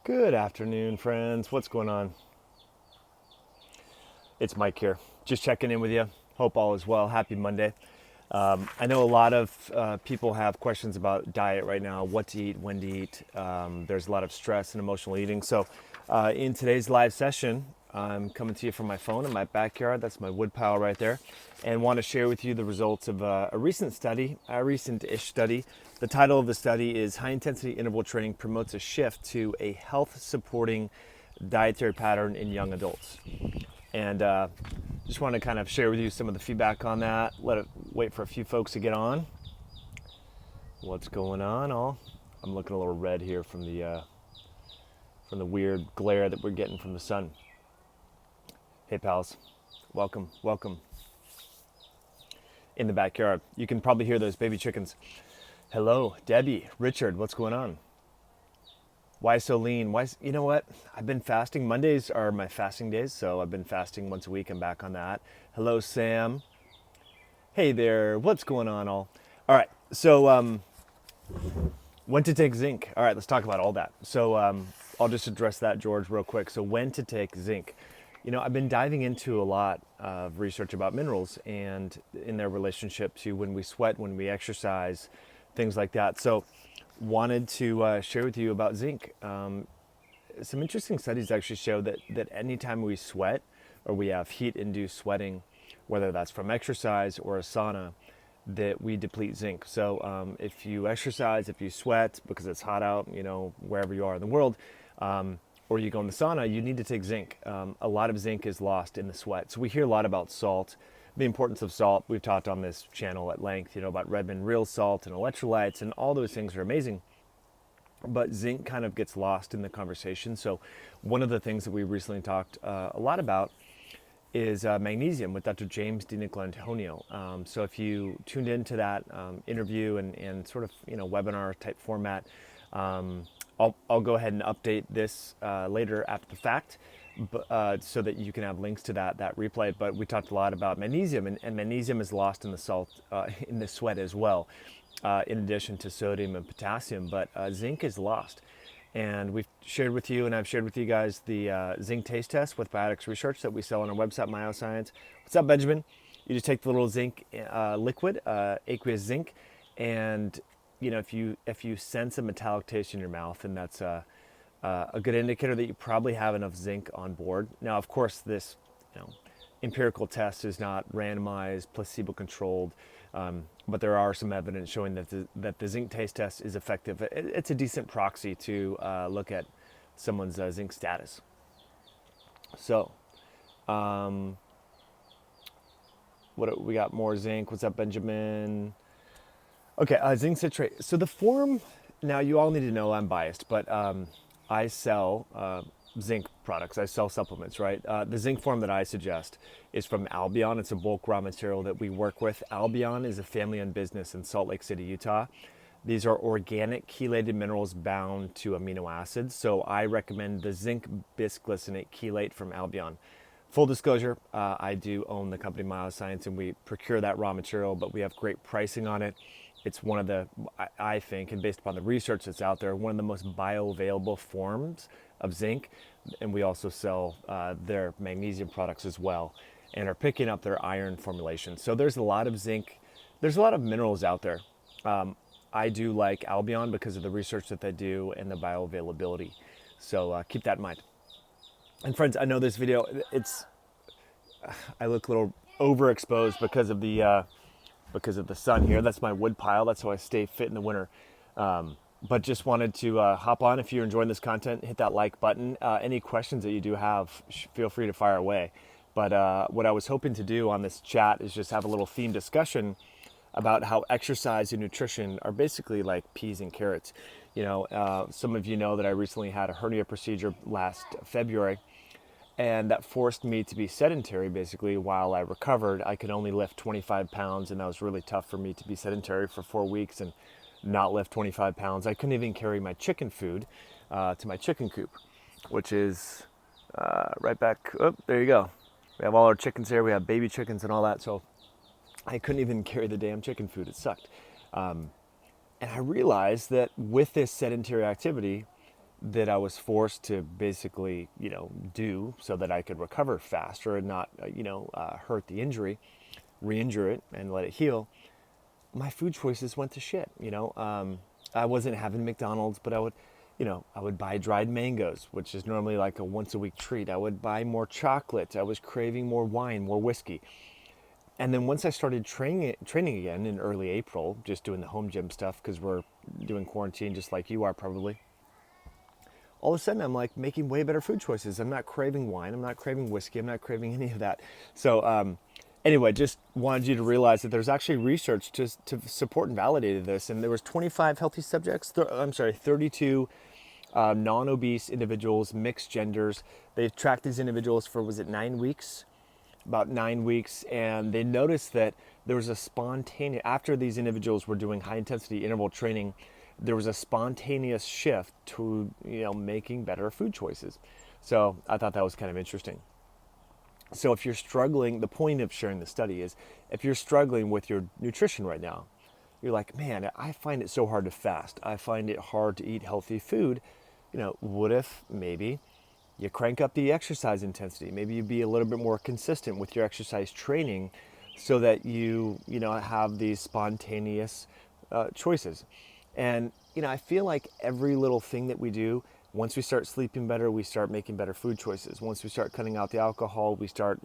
Good afternoon, friends. What's going on? It's Mike here. Just checking in with you. Hope all is well. Happy Monday. I know a lot of people have questions about diet right now, what to eat, when to eat. There's a lot of stress and emotional eating. So, in today's live session, I'm coming to you from my phone in my backyard. That's my wood pile right there, and want to share with you the results of a recent study, a recent-ish study. The title of the study is High Intensity Interval Training Promotes a Shift to a Health Supporting Dietary Pattern in Young Adults. And just want to kind of share with you some of the feedback on that. Let it wait for a few folks to get on. What's going on? I'm looking a little red here from the weird glare that we're getting from the sun. Hey pals, welcome in the backyard. You can probably hear those baby chickens. Hello, Debbie, Richard, what's going on? Why so lean? You know what? I've been fasting. Mondays are my fasting days, so I've been fasting once a week. I'm back on that. Hello, Sam. Hey there. What's going on, all? All right. So, when to take zinc? All right, let's talk about all that. So, I'll just address that, George, real quick. So, when to take zinc? I've been diving into a lot of research about minerals and in their relationship to when we sweat, when we exercise, things like that. So, wanted to share with you about zinc. Some interesting studies actually show that anytime we sweat or we have heat-induced sweating, whether that's from exercise or a sauna, that we deplete zinc. So if you exercise, if you sweat because it's hot out, wherever you are in the world, or you go in the sauna, you need to take zinc. A lot of zinc is lost in the sweat. So we hear a lot about salt, the importance of salt. We've talked on this channel at length, about Redmond real salt and electrolytes, and all those things are amazing. But zinc kind of gets lost in the conversation. So one of the things that we recently talked a lot about is magnesium with Dr. James DiNicolantonio. So if you tuned into that interview and sort of webinar type format, I'll go ahead and update this later after the fact, so that you can have links to that replay. But we talked a lot about magnesium, and magnesium is lost in the salt in the sweat as well, in addition to sodium and potassium. But zinc is lost. And we've shared with you, and I've shared with you guys, the zinc taste test with Biotics Research that we sell on our website, Myoscience. What's up, Benjamin? You just take the little zinc liquid, aqueous zinc, and if you sense a metallic taste in your mouth, and that's a good indicator that you probably have enough zinc on board. Now, of course, this empirical test is not randomized, placebo-controlled. But there are some evidence showing that the zinc taste test is effective. It's a decent proxy to look at someone's zinc status. So, we got more zinc. What's up, Benjamin? Okay, zinc citrate. So the form, now you all need to know I'm biased, but I sell zinc products. I sell supplements, right? The zinc form that I suggest is from Albion. It's a bulk raw material that we work with. Albion is a family-owned business in Salt Lake City, Utah. These are organic chelated minerals bound to amino acids. So I recommend the zinc bisglycinate chelate from Albion. Full disclosure, I do own the company Myoscience, and we procure that raw material, but we have great pricing on it. It's one of the, I think, and based upon the research that's out there, one of the most bioavailable forms of zinc. And we also sell their magnesium products as well, and are picking up their iron formulation. So there's a lot of zinc, there's a lot of minerals out there. I do like Albion because of the research that they do and the bioavailability. So keep that in mind. And friends, I know this video, I look a little overexposed because of the sun here. That's my wood pile. That's how I stay fit in the winter. But just wanted to hop on. If you're enjoying this content, hit that like button. Any questions that you do have, feel free to fire away. But what I was hoping to do on this chat is just have a little theme discussion about how exercise and nutrition are basically like peas and carrots. Some of you know that I recently had a hernia procedure last February, and that forced me to be sedentary. Basically, while I recovered, I could only lift 25 pounds, and that was really tough for me to be sedentary for 4 weeks and not lift 25 pounds. I couldn't even carry my chicken food to my chicken coop, which is right back. Oh, there you go. We have all our chickens here. We have baby chickens and all that. So I couldn't even carry the damn chicken food. It sucked. And I realized that with this sedentary activity, that I was forced to basically, do so that I could recover faster and not, hurt the injury, re-injure it and let it heal, my food choices went to shit. I wasn't having McDonald's, but I would buy dried mangoes, which is normally like a once a week treat. I would buy more chocolate. I was craving more wine, more whiskey. And then once I started training again in early April, just doing the home gym stuff because we're doing quarantine just like you are probably, all of a sudden I'm like making way better food choices. I'm not craving wine. I'm not craving whiskey. I'm not craving any of that. So anyway, just wanted you to realize that there's actually research to support and validate this. And there was 25 healthy subjects. 32 non-obese individuals, mixed genders. They've tracked these individuals for, was it 9 weeks? About 9 weeks, and they noticed that there was a spontaneous, after these individuals were doing high intensity interval training, there was a spontaneous shift to making better food choices. So I thought that was kind of interesting. So if you're struggling, the point of sharing the study is if you're struggling with your nutrition right now, you're like, man, I find it so hard to fast. I find it hard to eat healthy food. What if maybe you crank up the exercise intensity? Maybe you be a little bit more consistent with your exercise training so that you have these spontaneous choices. And I feel like every little thing that we do, once we start sleeping better, we start making better food choices. Once we start cutting out the alcohol, we start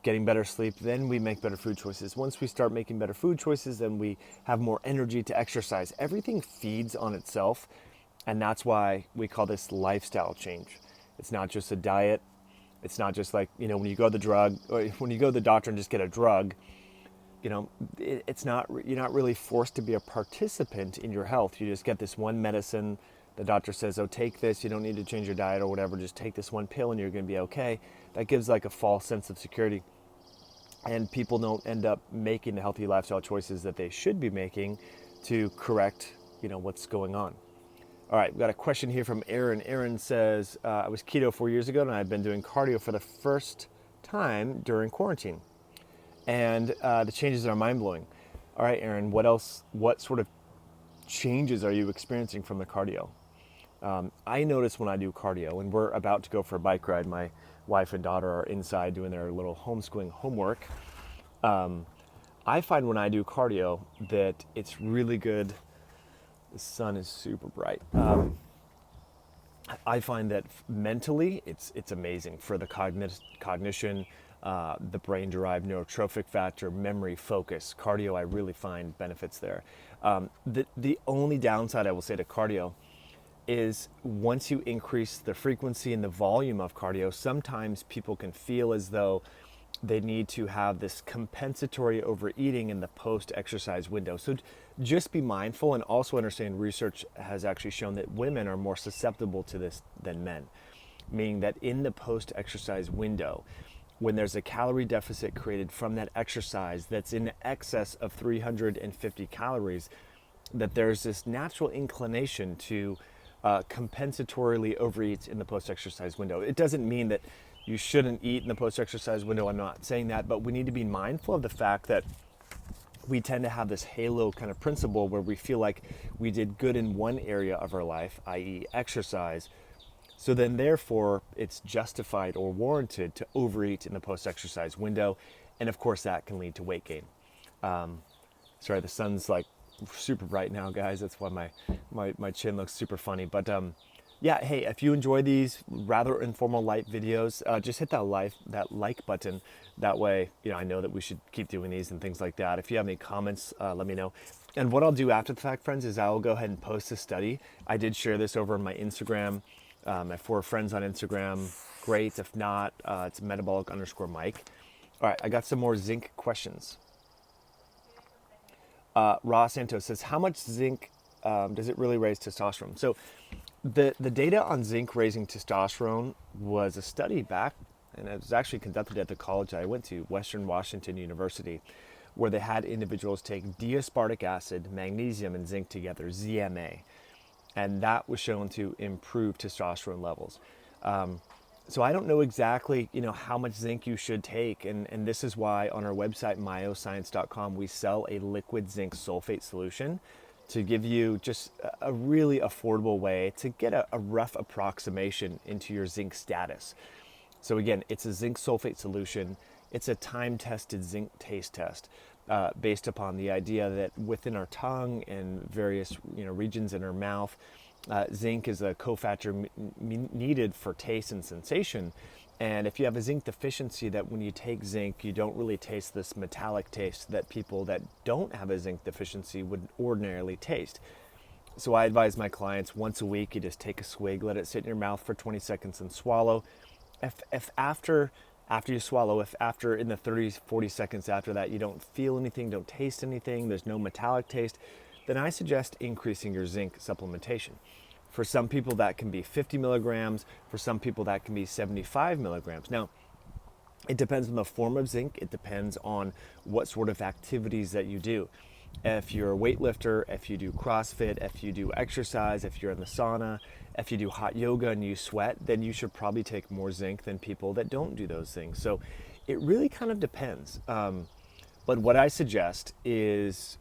getting better sleep, then we make better food choices. Once we start making better food choices, then we have more energy to exercise. Everything feeds on itself, and that's why we call this lifestyle change. It's not just a diet. It's not just like, when you go to the doctor and just get a drug, it's not, you're not really forced to be a participant in your health. You just get this one medicine. The doctor says, oh, take this. You don't need to change your diet or whatever. Just take this one pill and you're going to be okay. That gives like a false sense of security. And people don't end up making the healthy lifestyle choices that they should be making to correct, what's going on. All right, we've got a question here from Aaron. Aaron says, I was keto 4 years ago and I've been doing cardio for the first time during quarantine. And the changes are mind-blowing. All right, Aaron, what sort of changes are you experiencing from the cardio? I notice when I do cardio, and we're about to go for a bike ride, my wife and daughter are inside doing their little homeschooling homework. I find when I do cardio that it's really good. The sun is super bright. I find that mentally it's amazing for the cognition, the brain-derived neurotrophic factor, memory, focus. Cardio, I really find benefits there. The only downside I will say to cardio is once you increase the frequency and the volume of cardio, sometimes people can feel as though they need to have this compensatory overeating in the post-exercise window. So just be mindful, and also understand research has actually shown that women are more susceptible to this than men, meaning that in the post-exercise window, when there's a calorie deficit created from that exercise that's in excess of 350 calories, that there's this natural inclination to compensatorily overeat in the post-exercise window. It doesn't mean that you shouldn't eat in the post-exercise window. I'm not saying that, but we need to be mindful of the fact that we tend to have this halo kind of principle where we feel like we did good in one area of our life, i.e. exercise. So then therefore it's justified or warranted to overeat in the post-exercise window. And of course that can lead to weight gain. Sorry, the sun's like super bright now, guys. That's why my chin looks super funny. But yeah, hey, if you enjoy these rather informal light videos, just hit that like button. That way, I know that we should keep doing these and things like that. If you have any comments, let me know. And what I'll do after the fact, friends, is I'll go ahead and post this study. I did share this over on my Instagram. My 4 friends on Instagram, great. If not, it's metabolic_Mike. All right, I got some more zinc questions. Ross Santos says, how much zinc does it really raise testosterone? So the data on zinc raising testosterone was a study back, and it was actually conducted at the college I went to, Western Washington University, where they had individuals take D-aspartic acid, magnesium, and zinc together, ZMA. And that was shown to improve testosterone levels. So I don't know exactly, how much zinc you should take. And this is why on our website, myoscience.com, we sell a liquid zinc sulfate solution. to give you just a really affordable way to get a rough approximation into your zinc status. So again, it's a zinc sulfate solution. It's a time-tested zinc taste test based upon the idea that within our tongue and various regions in our mouth, zinc is a cofactor needed for taste and sensation. And if you have a zinc deficiency, that when you take zinc, you don't really taste this metallic taste that people that don't have a zinc deficiency would ordinarily taste. So I advise my clients once a week, you just take a swig, let it sit in your mouth for 20 seconds and swallow. If after you swallow, if after in the 30, 40 seconds after that, you don't feel anything, don't taste anything, there's no metallic taste, then I suggest increasing your zinc supplementation. For some people that can be 50 milligrams, for some people that can be 75 milligrams. Now, it depends on the form of zinc, it depends on what sort of activities that you do. If you're a weightlifter, if you do CrossFit, if you do exercise, if you're in the sauna, if you do hot yoga and you sweat, then you should probably take more zinc than people that don't do those things. So it really kind of depends. But what I suggest is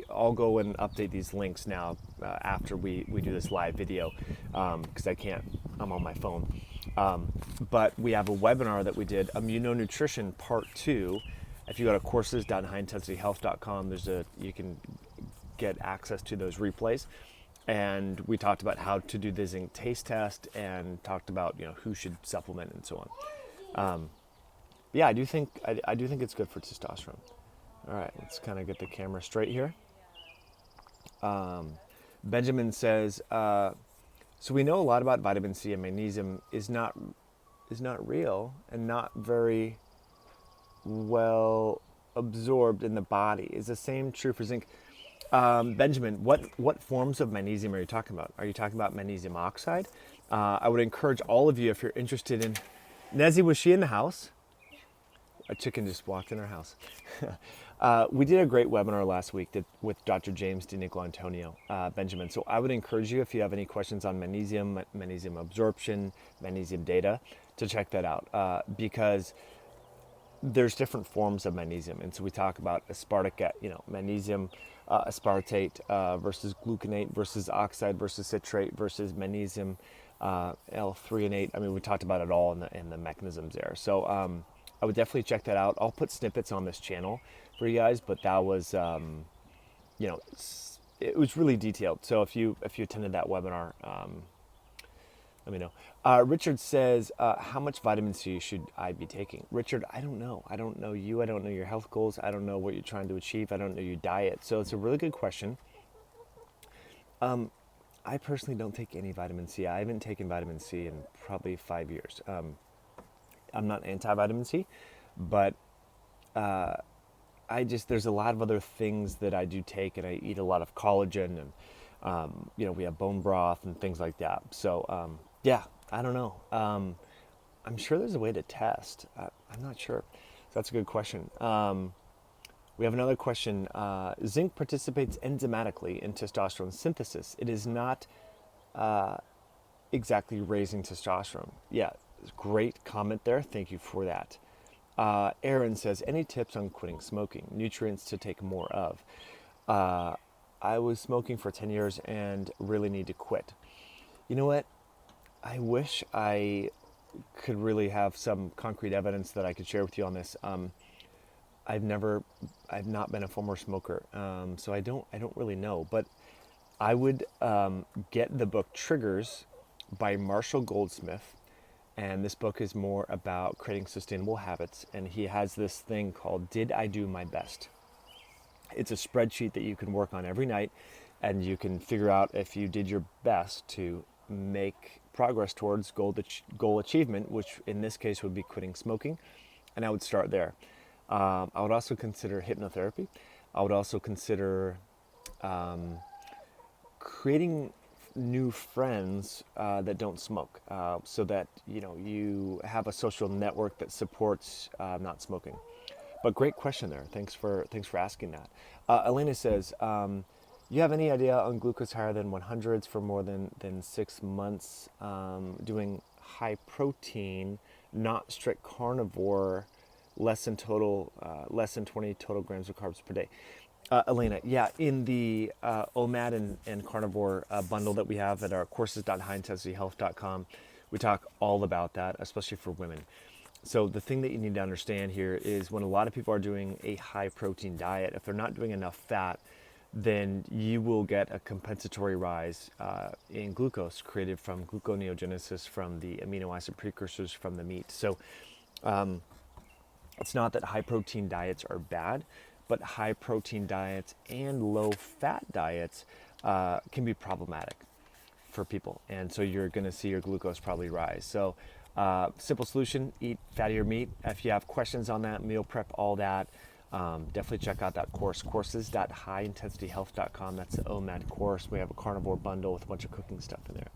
I'll go and update these links now after we do this live video because I can't, I'm on my phone. But we have a webinar that we did, Immunonutrition Part 2. If you go to courses.highintensityhealth.com, you can get access to those replays. And we talked about how to do the zinc taste test and talked about who should supplement and so on. Yeah, I do think it's good for testosterone. All right, let's kind of get the camera straight here. Benjamin says, so we know a lot about vitamin C, and magnesium is not real and not very well absorbed in the body. Is the same true for zinc? Benjamin, what forms of magnesium are you talking about? Are you talking about magnesium oxide? I would encourage all of you, if you're interested in... Nezzy, was she in the house? A chicken just walked in our house. We did a great webinar last week with Dr. James DiNicola Antonio, Benjamin. So I would encourage you, if you have any questions on magnesium, magnesium absorption, magnesium data, to check that out because there's different forms of magnesium. And so we talk about aspartic, magnesium aspartate versus gluconate versus oxide versus citrate versus magnesium L-threonate. I mean, we talked about it all in the mechanisms there. So I would definitely check that out. I'll put snippets on this channel for you guys, but that was, it was really detailed. So if you attended that webinar, let me know. Richard says, how much vitamin C should I be taking? Richard, I don't know. I don't know you. I don't know your health goals. I don't know what you're trying to achieve. I don't know your diet. So it's a really good question. I personally don't take any vitamin C. I haven't taken vitamin C in probably 5 years. I'm not anti-vitamin C, but there's a lot of other things that I do take, and I eat a lot of collagen, and we have bone broth and things like that. So yeah, I don't know. I'm sure there's a way to test. I'm not sure. So that's a good question. We have another question. Zinc participates enzymatically in testosterone synthesis. It is not exactly raising testosterone. Yeah, great comment there. Thank you for that. Aaron says, any tips on quitting smoking? Nutrients to take more of? I was smoking for 10 years and really need to quit. You know what? I wish I could really have some concrete evidence that I could share with you on this. I've not been a former smoker, so I don't really know. But I would get the book Triggers by Marshall Goldsmith, and this book is more about creating sustainable habits. And he has this thing called "Did I Do My Best?" It's a spreadsheet that you can work on every night, and you can figure out if you did your best to make progress towards goal achievement, which in this case would be quitting smoking. And I would start there. I would also consider hypnotherapy. I would also consider creating new friends that don't smoke, so that you have a social network that supports not smoking. But great question there. Thanks for asking that. Elena says, you have any idea on glucose higher than 100s for more than 6 months, doing high protein, not strict carnivore, less than 20 total grams of carbs per day? Elena, yeah, in the OMAD and carnivore bundle that we have at our courses.highintensityhealth.com, we talk all about that, especially for women. So the thing that you need to understand here is when a lot of people are doing a high protein diet, if they're not doing enough fat, then you will get a compensatory rise in glucose created from gluconeogenesis from the amino acid precursors from the meat. So it's not that high protein diets are bad, but high protein diets and low fat diets can be problematic for people. And so you're going to see your glucose probably rise. So simple solution, eat fattier meat. If you have questions on that, meal prep, all that, definitely check out that course, courses.highintensityhealth.com. That's the OMAD course. We have a carnivore bundle with a bunch of cooking stuff in there.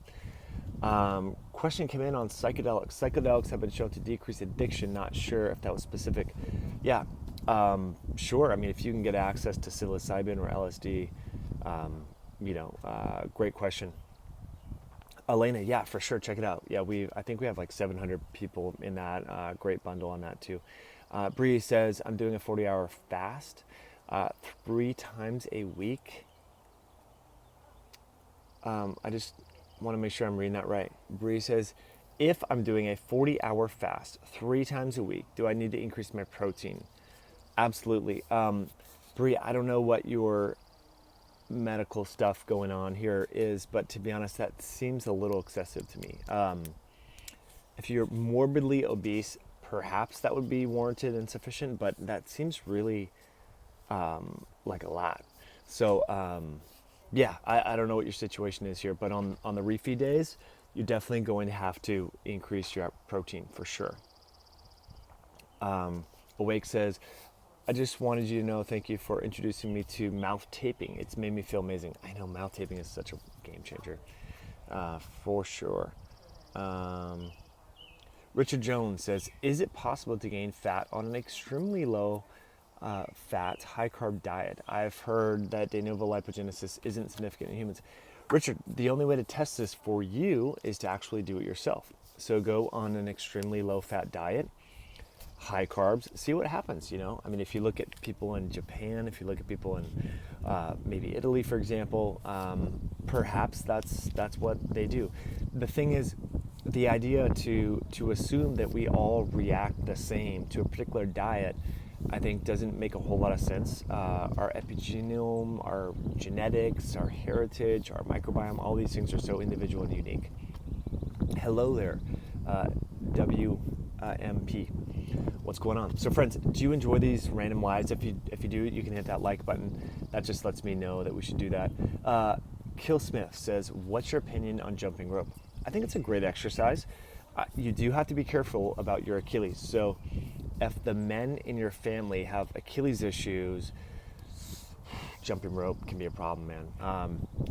Question came in on psychedelics. Psychedelics have been shown to decrease addiction. Not sure if that was specific. Yeah, sure. I mean, if you can get access to psilocybin or LSD, great question. Elena, yeah, for sure. Check it out. Yeah, I think we have like 700 people in that great bundle on that too. Bree says, I'm doing a 40-hour fast 3 times a week. I just want to make sure I'm reading that right. Bree says, if I'm doing a 40-hour fast 3 times a week, do I need to increase my protein? Absolutely. Bree, I don't know what your medical stuff going on here is, but to be honest, that seems a little excessive to me. If you're morbidly obese, perhaps that would be warranted and sufficient, but that seems really like a lot. So yeah, I don't know what your situation is here, but on the refeed days, you're definitely going to have to increase your protein for sure. Awake says, I just wanted you to know, thank you for introducing me to mouth taping. It's made me feel amazing. I know mouth taping is such a game changer, for sure. Richard Jones says, is it possible to gain fat on an extremely low fat, high carb diet? I've heard that de novo lipogenesis isn't significant in humans. Richard, the only way to test this for you is to actually do it yourself. So go on an extremely low fat diet, high carbs, see what happens. I mean, if you look at people in Japan, if you look at people in maybe Italy, for example, perhaps that's what they do. The thing is, the idea to assume that we all react the same to a particular diet, I think doesn't make a whole lot of sense. Our epigenome, our genetics, our heritage, our microbiome, all these things are so individual and unique. Hello there, WMP. What's going on? So friends, do you enjoy these random lives? If you do, you can hit that like button. That just lets me know that we should do that. Killsmith says, what's your opinion on jumping rope? I think it's a great exercise. You do have to be careful about your Achilles. So if the men in your family have Achilles issues, jumping rope can be a problem, man.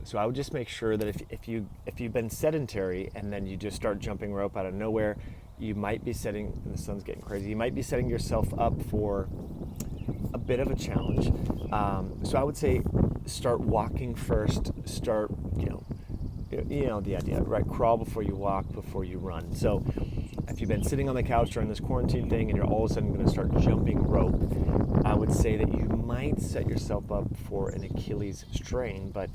So I would just make sure that if you've been sedentary and then you just start jumping rope out of nowhere, you might be setting, and the sun's getting crazy, you might be setting yourself up for a bit of a challenge. So I would say start walking first, start, you know the idea, right? Crawl before you walk, before you run. So if you've been sitting on the couch during this quarantine thing and you're all of a sudden going to start jumping rope, I would say that you might set yourself up for an Achilles strain, but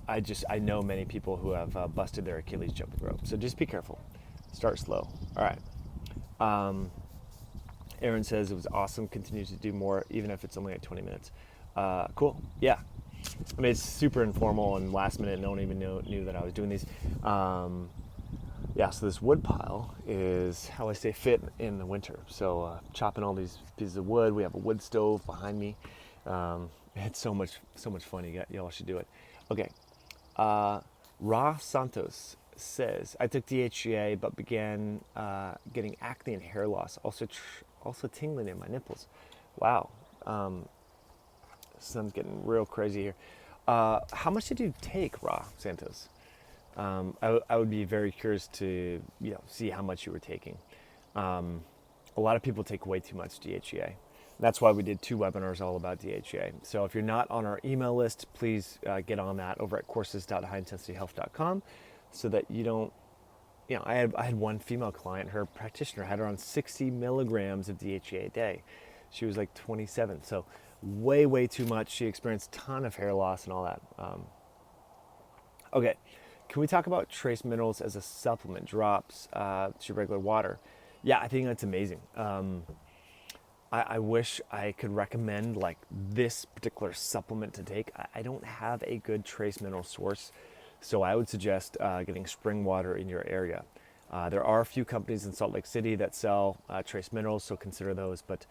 I know many people who have busted their Achilles jumping rope. So just be careful. Start slow. All right. Aaron says it was awesome. Continue to do more, even if it's only like 20 minutes. Cool. Yeah. I mean, it's super informal and last minute. No one even knew that I was doing these. Yeah, so this wood pile is how I stay fit in the winter. So chopping all these pieces of wood. We have a wood stove behind me. It's so much fun. Y'all should do it. Okay. Ra Santos says, I took DHEA but began getting acne and hair loss. Also tingling in my nipples. Wow. Sun's getting real crazy here. How much did you take, Ra Santos? I would be very curious to see how much you were taking. A lot of people take way too much DHEA. That's why we did 2 webinars all about DHEA. So if you're not on our email list, please get on that over at courses.highintensityhealth.com so that you don't, I had one female client, her practitioner had her on 60 milligrams of DHEA a day. She was like 27. So way too much. She experienced a ton of hair loss and all that. Okay, can we talk about trace minerals as a supplement, drops to regular water? Yeah, I think that's amazing. I wish I could recommend like this particular supplement to take. I don't have a good trace mineral source, so I would suggest getting spring water in your area. There are a few companies in Salt Lake City that sell trace minerals, so consider those. But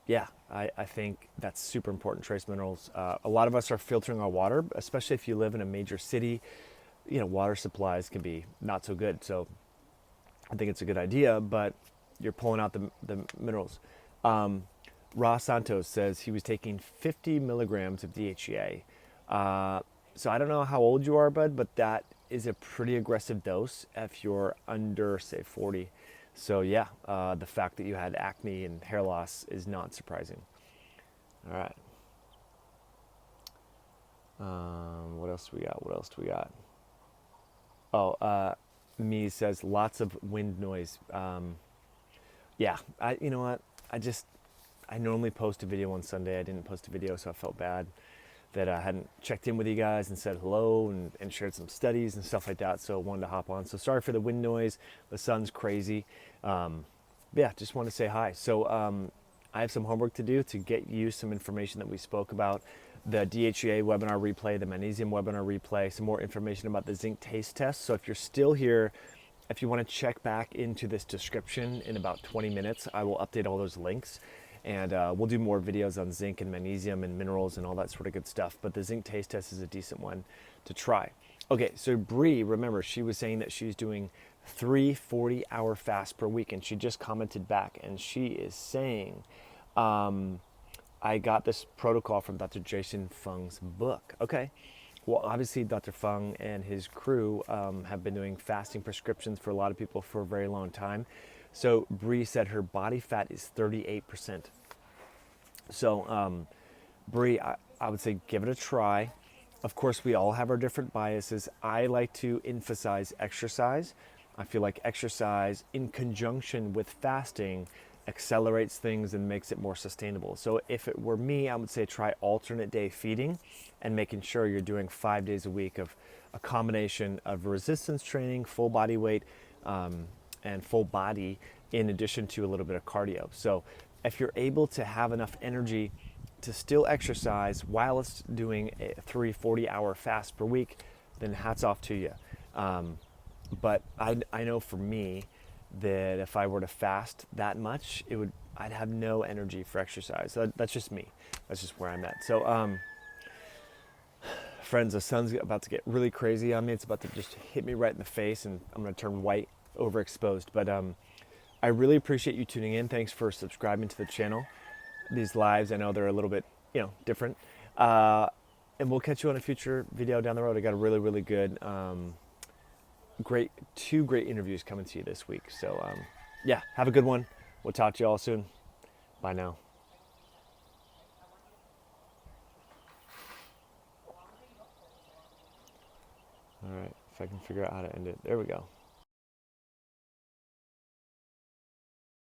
yeah, I think that's super important, trace minerals. A lot of us are filtering our water, especially if you live in a major city. You know, water supplies can be not so good. So I think it's a good idea, but you're pulling out the minerals. Ross Santos says he was taking 50 milligrams of DHEA. So I don't know how old you are, bud, but that is a pretty aggressive dose if you're under, say, 40. So yeah, the fact that you had acne and hair loss is not surprising. All right. What else do we got? What else do we got? Oh, me says lots of wind noise. Yeah, you know what? I normally post a video on Sunday. I didn't post a video, so I felt bad that I hadn't checked in with you guys and said hello and shared some studies and stuff like that. So I wanted to hop on. So sorry for the wind noise. The sun's crazy. Yeah, just want to say hi. So I have some homework to do to get you some information that we spoke about. The DHEA webinar replay, the magnesium webinar replay, some more information about the zinc taste test. So if you're still here, if you want to check back into this description in about 20 minutes, I will update all those links. And we'll do more videos on zinc and magnesium and minerals and all that sort of good stuff. But the zinc taste test is a decent one to try. Okay, so Bree, remember, she was saying that she's doing 3 40-hour fasts per week. And she just commented back. And she is saying, I got this protocol from Dr. Jason Fung's book. Okay. Well, obviously, Dr. Fung and his crew have been doing fasting prescriptions for a lot of people for a very long time. So Bree said her body fat is 38%. So Bree, I would say give it a try. Of course, we all have our different biases. I like to emphasize exercise. I feel like exercise in conjunction with fasting accelerates things and makes it more sustainable. So if it were me, I would say try alternate day feeding and making sure you're doing 5 days a week of a combination of resistance training, full body weight, and full body in addition to a little bit of cardio. So if you're able to have enough energy to still exercise while it's doing a 3 40-hour fast per week, then hats off to you. But I know for me that if I were to fast that much, I'd have no energy for exercise. That's just me. That's just where I'm at. So friends, the sun's about to get really crazy on me. It's about to just hit me right in the face and I'm going to turn white, overexposed. But I really appreciate you tuning in. Thanks for subscribing to the channel. These lives, I know they're a little bit, different. And we'll catch you on a future video down the road. I got a really good, two great interviews coming to you this week. So yeah, have a good one. We'll talk to you all soon. Bye now. All right, if I can figure out how to end it. There we go.